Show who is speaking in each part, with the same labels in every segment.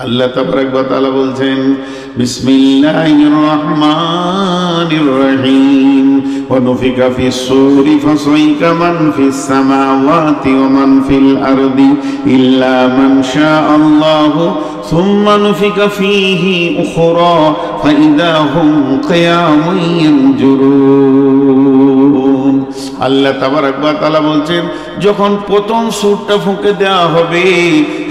Speaker 1: আল্লাহ তাবারাক ওয়া তাআলা বলছেন বিসমিল্লাহির রহমানির রহিম ওয়া নুফিকা ফিস সূরি ফাসাইকা মান ফিস সামাওয়াতি ওয়া মান ফিল আরদি ইল্লা মান শাআল্লাহু সুম্মা নুফিকা ফীহি উখরা ফাইদা হুম কিয়ামুন ইয়ানজুরুন। আল্লাহ তাবারাক ওয়া তাআলা বলছেন যখন প্রথম সূরটা ফুঁকে দেওয়া হবে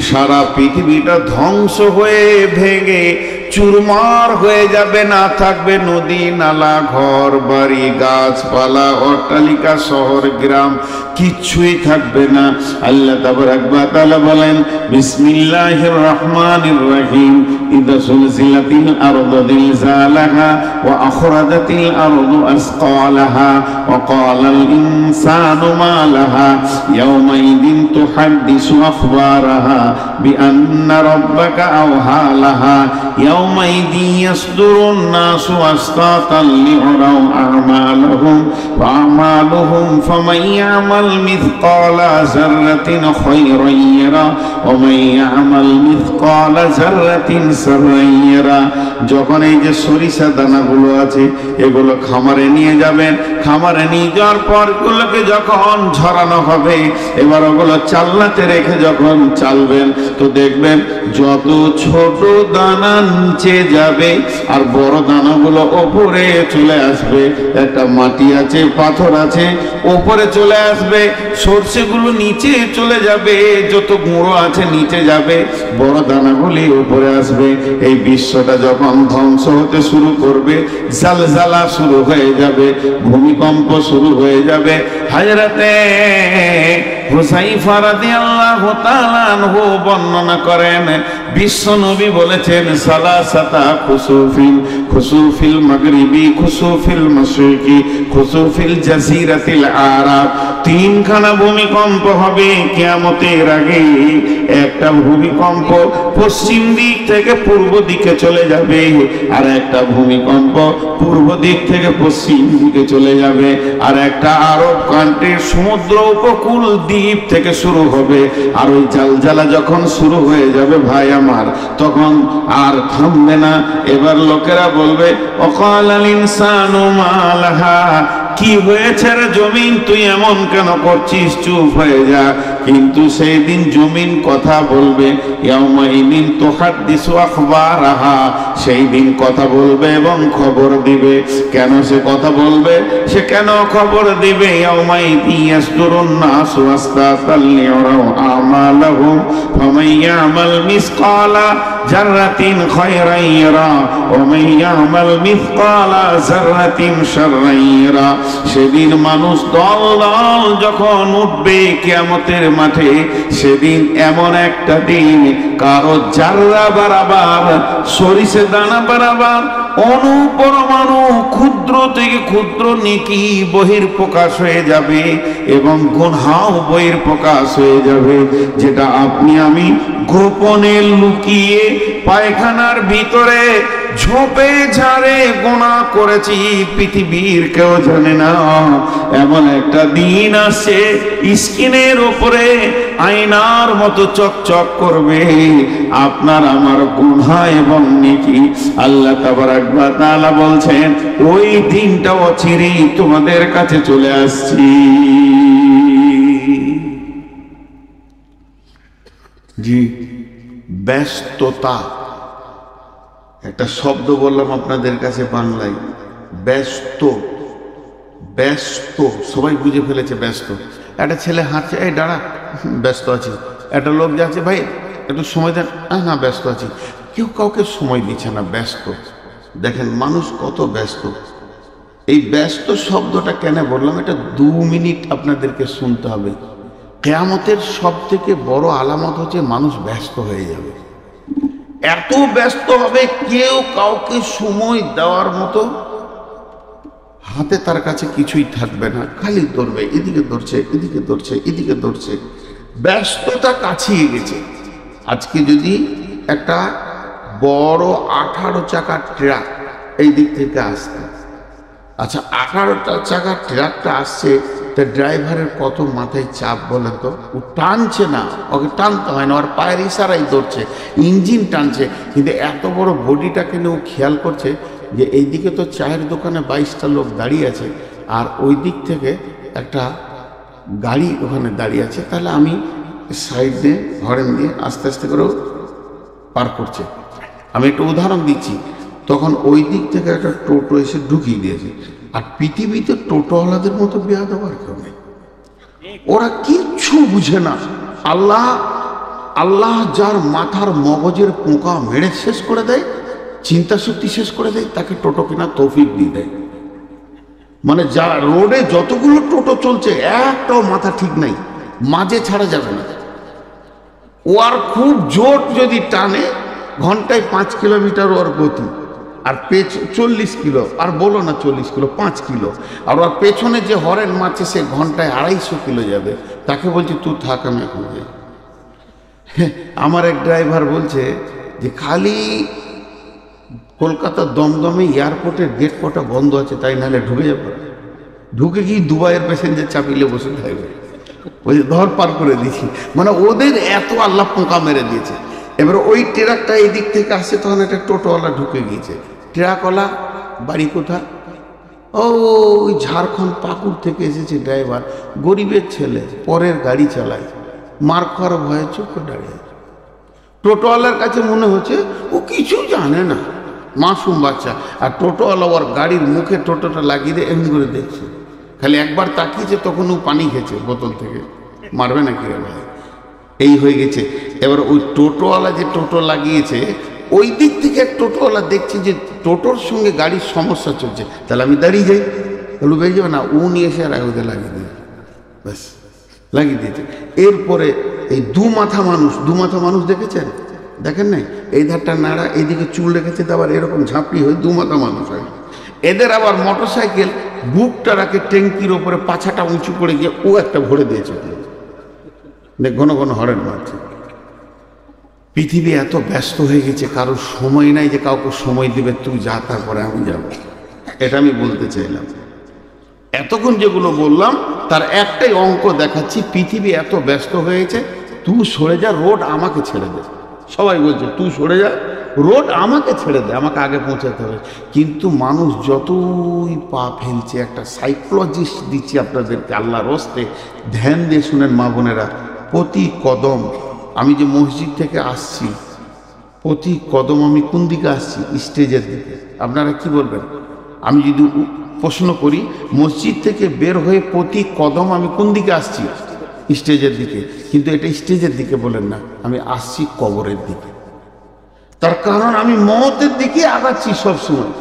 Speaker 1: সারা পৃথিবীটা ধ্বংস হয়ে ভেঙে চুরমার হয়ে যাবে, না থাকবে নদী নালা ঘর বাড়ি গাছপালা অট্টালিকা শহর গ্রাম কিচ্ছুই থাকবে না। আল্লাহ তাবারাক ওয়া তাআলা বলেন বিসমিল্লাহির রহমানির রহিম ইযা সুলসিলাতিল আরদু জিলজালাহা ওয়া আখরাজাতিল আরদু আসকালাহা ওয়া ক্বালাল ইনসানু মা লাহা ইয়াওমাইদিন তুহাদ্দিসু আখবারাহা বিআন্না রাব্বাকা আওহা লাহা ইয়াওমাইদিন ইয়াসদুরুন নাসু আসতাতান লিউরাউ আ'মালাহুম ওয়া আমালুহুম ফামান ইয়া'মাল মিসকালা যাররাতিন খায়রান ইয়ারা ওয়া মান ইয়া'মাল মিসকালা যাররাতিন শাররান ইয়ারা। যখন এই যে সরিষা দানাগুলো আছে এগুলো খামারে নিয়ে যাবেন, খামারে নিয়ে যাওয়ার পর এগুলোকে যখন ঝরানো হবে এবার ওগুলো চালনাতে রেখে যখন চালবেন তো দেখবেন যত ছোট দানা নিচে যাবে আর বড় দানাগুলো ওপরে চলে আসবে। একটা মাটি আছে পাথর আছে ওপরে চলে আসবে, সরষেগুলো নিচে চলে যাবে, যত গুঁড়ো আছে নিচে যাবে, বড় দানাগুলি উপরে আসবে। এই বিশ্বটা যখন ধ্বংস হতে শুরু করবে জালজালা শুরু হয়ে যাবে, ভূমিকম্প শুরু হয়ে যাবে। হযরতে হুযায়ফা রাদিয়াল্লাহু তাআলা আনহু বর্ণনা করেন বিশ্ব নবী বলেছেন সালাসাতা খুসুফিন, খুসুফিল মাগরিবি, খুসুফিল মাশরিকি, খুসুফিল জাজিরাতিল আরাব। তিনখানা ভূমিকম্প হবে কিয়ামতের আগে। একটা ভূমিকম্প পশ্চিম দিক থেকে পূর্ব দিকে চলে যাবে আর একটা ভূমিকম্প পূর্ব দিক থেকে পশ্চিম দিকে চলে যাবে, আর একটা আরব কান্ট্রির সমুদ্র উপকূল দ্বীপ থেকে শুরু হবে। আর ওই জালজালা যখন শুরু হয়ে যাবে ভাই আমার তখন আর থামবে না। এবার লোকেরা বলবে ওয়াকালাল ইনসানু মা লাহা, কি হয়েছে রে জমিন তুই এমন কেন করছিস, চুপ হয়ে যা। কিন্তু সেই দিন জমিন কথা বলবে ইয়াউমাইদিন তুহাদ্দিসু আখবারাহা, সেই দিন কথা বলবে এবং খবর দিবে। কেন সে কথা বলবে, সে কেন খবর দিবে? ইয়াউমাইদিন ইয়াসদুরুন নাসু আসতাতাল লিউরাউ আমালাহুম ফামান ইয়ামাল মিসকালা যাররাতিন খায়রান ইয়ারা ওয়া মান ইয়ামাল মিসকালা যাররাতিন শাররান ইয়ারা। সেদিন মানুষ দল দল যখন উঠবে কিয়ামতের মাঠে, সেদিন এমন একটা দিন কারো জাররা বারাবার সরিষা দানা বারাবার অনুপরমাণু ক্ষুদ্র থেকে ক্ষুদ্র নেকি বহির প্রকাশ হয়ে যাবে এবং গুনাহ বহির প্রকাশ হয়ে যাবে। যেটা আপনি আমি গোপনে লুকিয়ে পায়খানার ভিতরে ঝোপে ঝাড়ে গুনাহ করেছি পৃথিবীর কেউ জানে না। এমন একটা দিন আসছে স্ক্রিনের উপরে আয়নার মতো চকচক করবে আপনার আমার গুনাহ এবং নেকি। আল্লাহ তাবারাক ওয়া তাআলা বলছেন ওই দিনটা অচিরেই তোমাদের কাছে চলে আসছে। জি, ব্যস্ততা একটা শব্দ বললাম আপনাদের কাছে বাংলায়, ব্যস্ত। ব্যস্ত সবাই বুঝে ফেলেছে ব্যস্ত। একটা ছেলে হাঁটছে, এই দাঁড়া ব্যস্ত আছি। একটা লোক যাচ্ছে, ভাই একটু সময় দেন, না ব্যস্ত আছি। কেউ কাউকে সময় দিচ্ছে না, ব্যস্ত। দেখেন মানুষ কত ব্যস্ত। এই ব্যস্ত শব্দটা কেন বললাম, এটা 2 মিনিট আপনাদেরকে শুনতে হবে। কিয়ামতের সব থেকে বড় আলামত হচ্ছে মানুষ ব্যস্ত হয়ে যাবে। এত ব্যস্ত হবে কেউ কাউকে সময় দেওয়ার মতো হাতে তার কাছে কিছুই থাকবে না, খালি দৌড়বে, এদিকে দৌড়ছে এদিকে দৌড়ছে এদিকে দৌড়ছে। ব্যস্ততা কাছিয়ে গেছে। আজকে যদি একটা বড় 18 চাকার ট্রাক এই দিক থেকে আসছে, আচ্ছা 18 চাকার ট্রাকটা আসছে তা ড্রাইভারের কত মাথায় চাপ বলেন তো, ও টানছে না, ওকে টানতে হয় না, ওর পায়ের ইশারাই ধরছে, ইঞ্জিন টানছে, কিন্তু এত বড় বডিটাকে নিয়ে ও খেয়াল করছে যে এইদিকে তো চায়ের দোকানে 22টা লোক দাঁড়িয়ে আছে, আর ওই দিক থেকে একটা গাড়ি ওখানে দাঁড়িয়ে আছে, তাহলে আমি সাইড দিয়ে হরেন দিয়ে আস্তে আস্তে করেও পার করছে। আমি একটা উদাহরণ দিচ্ছি, তখন ওই দিক থেকে একটা টোটো এসে ঢুকিয়ে দিয়েছে। আর পৃথিবীতে টোটোওয়ালাদের মতো বেয়াদব আর কেউ নেই, ওরা কিচ্ছু বুঝে না। আল্লাহ আল্লাহ যার মাথার মগজের পোকা মেরে শেষ করে দেয়, চিন্তা শক্তি শেষ করে দেয়, তাকে টোটো কেনার তৌফিক দিয়ে দেয়। মানে যা রোডে যতগুলো টোটো চলছে একটাও মাথা ঠিক নাই, মাঝে ছাড়া যাবে না। ও আর খুব জোর যদি টানে ঘন্টায় 5 কিলোমিটার ওর গতি, আর 40 কিলো, আর বলো না 40 কিলো, 5 কিলো। আর ওর পেছনে যে হরেন মারছে সে ঘন্টায় 250 কিলো যাবে, তাকে বলছে তুই থাক আমি এখন যাই। আমার এক ড্রাইভার বলছে যে খালি কলকাতার দমদমে এয়ারপোর্টের গেট কটা বন্ধ আছে, তাই নাহলে ঢুকে যাবে, ঢুকে কি দুবাইয়ের প্যাসেঞ্জার চাপিলে বসে থাকবে, ওই ধর পার করে দিয়েছি। মানে ওদের এত আল্লাহ পোকা মেরে দিয়েছে। এবার ওই ট্রাকটা এই দিক থেকে আসছে, তখন একটা টোটোওয়ালা ঢুকে গিয়েছে। ট্রাকওয়ালা বাড়ি কোথায়? ও ওই ঝাড়খণ্ড পাকুড় থেকে এসেছে ড্রাইভার, গরিবের ছেলে, পরের গাড়ি চালায়, মার খাওয়ার ভয়ে চুপ করে দাঁড়িয়ে। টোটোওয়ালার কাছে মনে হচ্ছে ও কিছু জানে না, মাসুম বাচ্চা। আর টোটোওয়ালা ওর গাড়ির মুখে টোটোটা লাগিয়ে দিয়ে এমনি করে দেখছে, খালি একবার তাকিয়েছে, তখন ও পানি খেয়েছে বোতল থেকে, মারবে না কি রে ভাই, এই হয়ে গেছে। এবার ওই টোটোওয়ালা যে টোটো লাগিয়েছে, ওই দিক থেকে এক টোটোওয়ালা দেখছে যে টোটোর সঙ্গে গাড়ির সমস্যা চলছে, তাহলে আমি দাঁড়িয়ে যাই, তাহলে বেরিয়ে যাবে না, ও নিয়ে এসে আর ওদের লাগিয়ে দিয়ে ব্যাস লাগিয়ে দিয়েছে। এরপরে এই দু মাথা মানুষ দেখেছেন? দেখেন নাই? এই ধারটা নাড়া, এইদিকে চুল রেখেছে, আবার এরকম ঝাঁপড়ি হয়ে দু মাথা মানুষ হয়। এদের আবার মোটরসাইকেল বুকটা রাখে ট্যাঙ্কির ওপরে, পাছাটা উঁচু করে গিয়ে ও একটা ভরে দিয়েছে, ঘন ঘন হরেন মারছে। পৃথিবী এত ব্যস্ত হয়ে গেছে, কারোর সময় নাই যে কাউকে সময় দিবে, তুই যা, তারপরে আমি যাব। এটা আমি বলতে চাইলাম। এতক্ষণ যেগুলো বললাম তার একটাই অঙ্ক দেখাচ্ছি, পৃথিবী এত ব্যস্ত হয়েছে, তুই সরে যা, রোড আমাকে ছেড়ে দে। সবাই বলছে তুই সরে যা, রোড আমাকে ছেড়ে দে, আমাকে আগে পৌঁছাতে হবে। কিন্তু মানুষ যতই পা ফেলছে, একটা সাইকোলজিস্ট দিচ্ছি আপনাদেরকে আল্লাহর হস্তে, ধ্যান দিয়ে শুনেন মা বোনেরা, প্রতি কদম, আমি যে মসজিদ থেকে আসছি, প্রতি কদম আমি কোন দিকে আসছি? স্টেজের দিকে। আপনারা কি বলবেন? আমি যদি প্রশ্ন করি, মসজিদ থেকে বের হয়ে প্রতি কদম আমি কোন দিকে আসছি? স্টেজের দিকে। কিন্তু এটা স্টেজের দিকে বলেন না, আমি আসছি কবরের দিকে। তার কারণ আমি মওতের দিকে আগাচ্ছি সবসময়।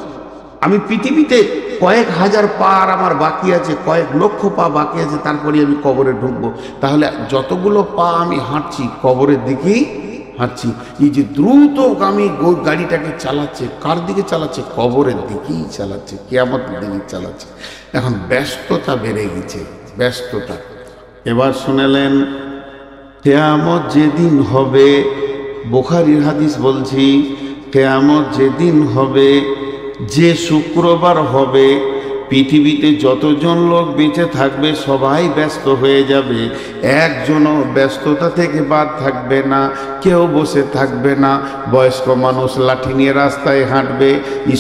Speaker 1: আমি পৃথিবীতে কয়েক হাজার পা আর আমার বাকি আছে, কয়েক লক্ষ পা বাকি আছে, তারপরে আমি কবরে ঢুকবো। তাহলে যতগুলো পা আমি হাঁটছি কবরের দিকেই হাঁটছি। এই যে দ্রুতগামী গাড়িটাকে চালাচ্ছে, কার দিকে চালাচ্ছে? কবরের দিকেই চালাচ্ছে, কিয়ামতের দিকে চালাচ্ছে। এখন ব্যস্ততা বেড়ে গেছে, ব্যস্ততা। এবার শুনেলেন, কিয়ামত যেদিন হবে, বুখারীর হাদিস বলছি, কিয়ামত যেদিন হবে, যে শুক্রবার হবে, পৃথিবীতে যতজন লোক বেঁচে থাকবে সবাই ব্যস্ত হয়ে যাবে, একজনও ব্যস্ততা থেকে বাদ থাকবে না, কেউ বসে থাকবে না। বয়স্ক মানুষ লাঠি নিয়ে রাস্তায় হাঁটবে,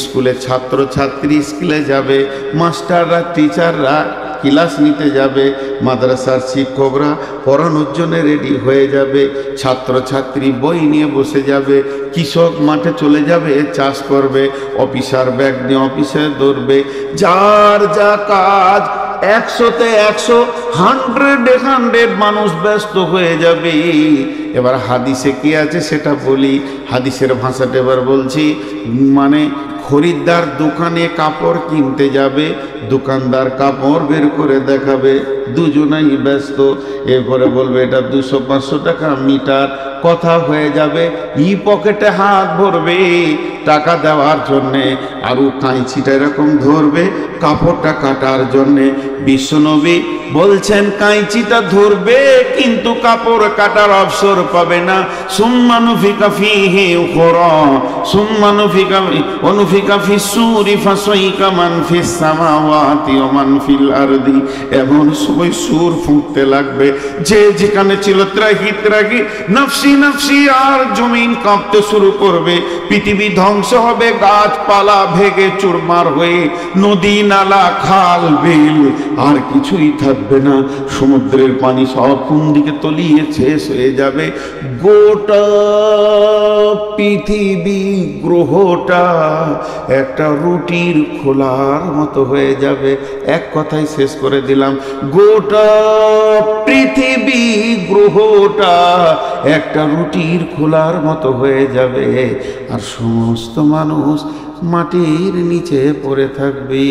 Speaker 1: স্কুলে ছাত্রছাত্রী স্কুলে যাবে, মাস্টাররা টিচাররা ক্লাস নিতে যাবে, মাদ্রাসার শিক্ষকরা পড়ানোর জন্য রেডি হয়ে যাবে, ছাত্রছাত্রী বই নিয়ে বসে যাবে, কৃষক মাঠে চলে যাবে চাষ করবে, অফিসার ব্যাগ নিয়ে অফিসে দৌড়বে, যার যা কাজ 100-তে 100, 100-এ 100 মানুষ ব্যস্ত হয়ে যাবে। এবার হাদিসে কি আছে সেটা বলি, হাদিসের ভাষাটা এবার বলছি। মানে খরিদ্দার দোকানে কাপড় কিনতে যাবে, দোকানদার কাপড় বের করে দেখাবে, দুজনেই ব্যস্ত। এরপরে বলবে এটা 200-500 টাকা মিটার, কথা হয়ে যাবে, ই পকেটে হাত ভরবে টাকা দেওয়ার জন্যে, আর ও কাঁচিটা এরকম ধরবে, কাপড়টা কাটার জন্যে বিশ্বনবী বলছেন কাঁচিটা ধরবে কিন্তু কাপড় কাটার অবসর পাবে না। সুম্মা নুফিকা ফীহি উখরা সুম্মা নুফিকা ফিস-সূরি ফাসাইকা মান ফিস সামাওয়াতি ওয়া মান ফিল আরদি। এমন সময় সুর ফুঁকতে লাগবে, যে যেখানে ছিল ত্রাহি ত্রাহি নফসি নফসি, আর জমিন কাঁপতে শুরু করবে, পৃথিবী ধ্বংস হবে, গাছপালা ভেঙে চুরমার হয়ে নদী নালা খাল বিল আর কিছুই থাকবে না। সমুদ্রের পানি সব কোন দিকে তলিয়ে শেষ হয়ে যাবে। গোটা পৃথিবী গ্রহটা একটা রুটির খোলার মতো হয়ে যাবে। এক কথায় শেষ করে দিলাম, গোটা পৃথিবী গ্রহটা একটা রুটির খোলার মতো হয়ে যাবে, আর সমস্ত মানুষ মাটির নিচে পড়ে থাকবে।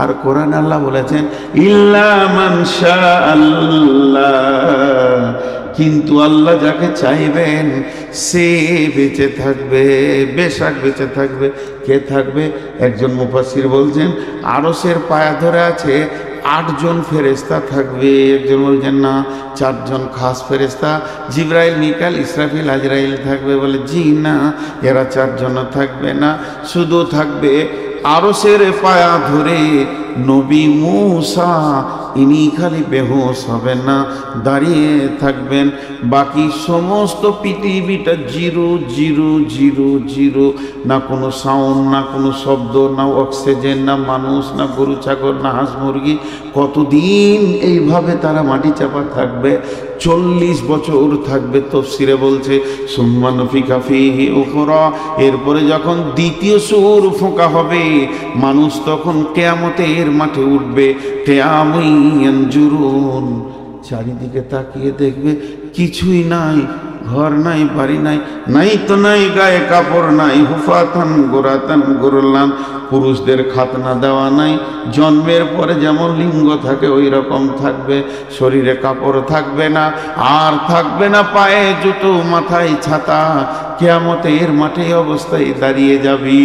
Speaker 1: আর কোরআন আল্লাহ বলেছেন ইল্লা মান শাআল্লাহ, কিন্তু আল্লাহ যাকে চাইবেন সে বেঁচে থাকবে, বেশক বেঁচে থাকবে। কে থাকবে? একজন মুফাসসির বলছেন আরশের পায়া ধরে আছে 8 জন ফেরেশতা থাকবে। একজন বলছেন না, 4 জন খাস ফেরেশতা, জিবরাইল, মিকাইল, ইসরাফিল, আজরাইল থাকবে। বলে জি না, এরা 4 জন থাকবে না, শুধু থাকবে আরশের পায়া ধরে নবী মূসা। ইনি খালি বেহুশ হবেন না, দাঁড়িয়ে থাকবেন। বাকি সমস্ত পৃথিবীটা জিরো জিরো জিরো জিরো, না কোনো সাউন্ড, না কোনো শব্দ, না অক্সিজেন, না মানুষ, না গরু ছাগল, না হাঁস মুরগি। কতদিন এইভাবে তারা মাটি চাপা থাকবে? 40 বছর থাকবে। তাফসীরে বলছে সুম্মা নুফিকা ফীহি উখরা, এরপরে যখন দ্বিতীয় সুর ফোঁকা হবে মানুষ তখন কিয়ামতের মাঠে উঠবে। কিয়ামুন ইয়ানজুরুন, চারিদিকে তাকিয়ে দেখবে কিছুই নাই, ঘর নাই, বাড়ি নাই, নাই তো নাই, গায়ে কাপড় নাই, হুফাতান গোরাতান গোরলান, পুরুষদের খাতনা দেওয়া নাই, জন্মের পরে যেমন লিঙ্গ থাকে ওই রকম থাকবে, শরীরে কাপড় থাকবে না, আর থাকবে না পায়ে জুতো, মাথায় ছাতা। কিয়ামতের মাঠে অবস্থায় দাঁড়িয়ে যাবি।